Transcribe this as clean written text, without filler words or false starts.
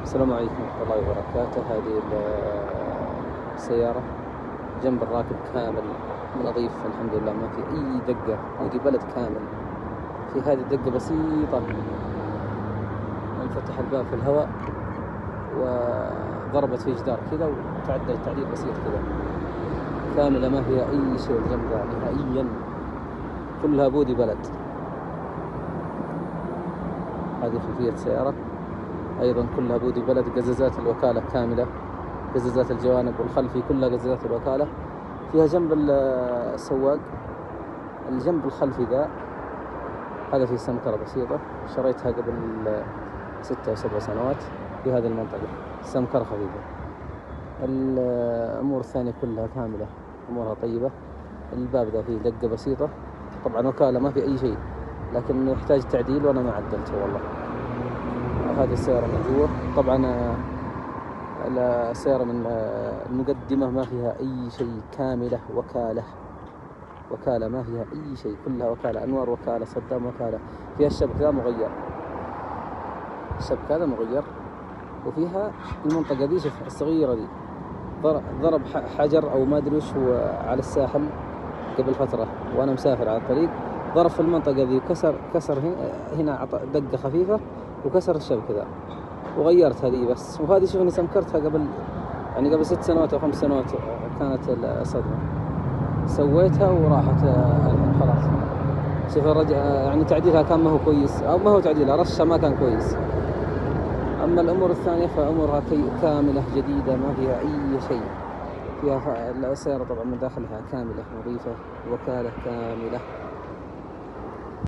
السلام عليكم ورحمة الله وبركاته. هذه السيارة جنب الراكب كامل نظيف الحمد لله، ما في أي دقة، باقي بلد كامل. في هذه الدقة بسيطة، انفتح الباب في الهواء وضربت في جدار كذا وتعدل تعديل بسيط كذا، كاملة ما فيها أي شيء جنبها نهائيا، كلها بودي بلد. هذه خلفية السيارة أيضا كلها بودي بلد، قزازات الوكالة كاملة، قزازات الجوانب والخلفي كلها قزازات الوكالة. فيها جنب السواق الجنب الخلفي ذا، هذا فيه سمكرة بسيطة، شريتها قبل 6 أو 7 سنوات في هذه المنطقة، سمكرة خفيفة. الأمور الثانية كلها كاملة، أمورها طيبة. الباب ذا فيه دقة بسيطة، طبعا وكالة ما في أي شيء، لكن يحتاج تعديل وأنا ما عدلته والله. هذه السيارة من جوا، طبعا السيارة من المقدمة ما فيها أي شيء، كاملة وكالة ما فيها أي شيء، كلها وكالة، أنوار وكالة، صدام وكالة. فيها الشبك ذا مغير، الشبك هذا مغير. وفيها المنطقة ذي، شوف الصغيرة ذي، ضرب حجر أو ما أدري وش هو على الساحل قبل فترة وأنا مسافر على الطريق، ضرب في المنطقة ذي وكسر هنا دقة خفيفة وكسر الشبك ذا، وغيرت هذه بس. وهذه شوفني سمكرتها قبل 6 سنوات أو 5 سنوات كانت الصدمة، سويتها وراحت الحين خلاص. شوف يعني تعديلها كان ما هو كويس، أو ما هو تعديلها، رشها ما كان كويس. أما الأمور الثانية فأمورها كاملة جديدة، ما فيها أي شيء. فيها السيارة طبعا من داخلها كاملة نظيفة، وكالة كاملة.